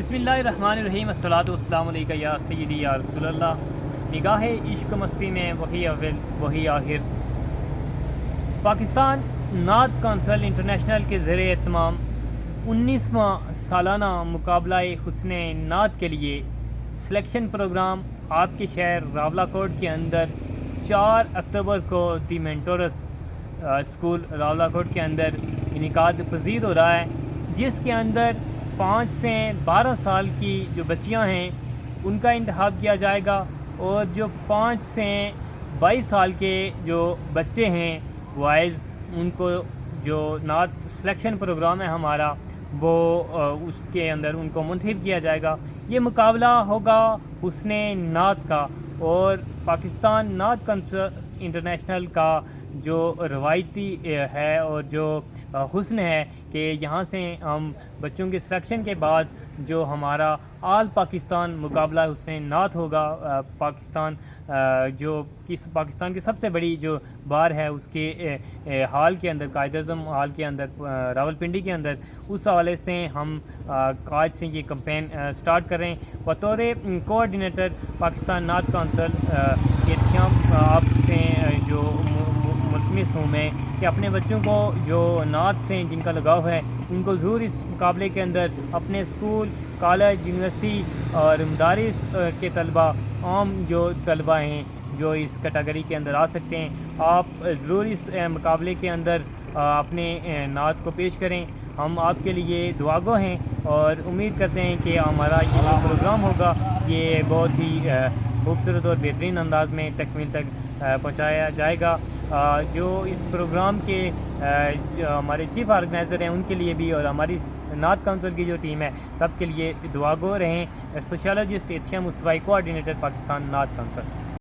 بسم اللہ الرحمن الرحیم الصلاۃ والسلام علیکہ یا سیدی یا رسول اللہ. نگاہ عشق مستی میں وہی اول وہی آخر. پاکستان نعت کونسل انٹرنیشنل کے زیر اہتمام 19واں سالانہ مقابلہ حسن نعت کے لیے سلیکشن پروگرام آپ کے شہر راولاکوٹ کے اندر 4 اکتوبر کو دی مینٹورس اسکول راولاکوٹ کے اندر انعقاد پذیر ہو رہا ہے، جس کے اندر 5 سے 12 سال کی جو بچیاں ہیں ان کا انتخاب کیا جائے گا، اور جو 5 سے 22 سال کے جو بچے ہیں بوائز، ان کو جو نعت سلیکشن پروگرام ہے ہمارا وہ اس کے اندر ان کو منتخب کیا جائے گا. یہ مقابلہ ہوگا حسن نعت کا، اور پاکستان نعت کونسل انٹرنیشنل کا جو روایتی ہے اور جو حسن ہے کہ یہاں سے ہم بچوں کے سلیکشن کے بعد جو ہمارا آل پاکستان مقابلہ حسن نعت ہوگا، پاکستان کی سب سے بڑی جو بار ہے اس کے ہال کے اندر، قائد اعظم ہال کے اندر راولپنڈی کے اندر، اس حوالے سے ہم آج سے یہ کمپین سٹارٹ کر رہے ہیں. بطور کوآرڈینیٹر پاکستان نعت کونسل احتشام آپ سے جو ملتمس ہوں میں کہ اپنے بچوں کو جو نعت سے جن کا لگاؤ ہے ان کو ضرور اس مقابلے کے اندر اپنے اسکول، کالج، یونیورسٹی اور مدارس کے طلباء، عام جو طلباء ہیں جو اس کیٹیگری کے اندر آ سکتے ہیں، آپ ضرور اس مقابلے کے اندر اپنے نعت کو پیش کریں. ہم آپ کے لیے دعا گو ہیں اور امید کرتے ہیں کہ ہمارا یہ جو پروگرام ہوگا یہ بہت ہی خوبصورت اور بہترین انداز میں تکمیل تک پہنچایا جائے گا. جو اس پروگرام کے ہمارے چیف آرگنائزر ہیں ان کے لیے بھی، اور ہماری نعت کونسل کی جو ٹیم ہے سب کے لیے دعا گو رہیں. سوشالوجسٹ احتشام مصطفی، کوآرڈینیٹر پاکستان نعت کونسل.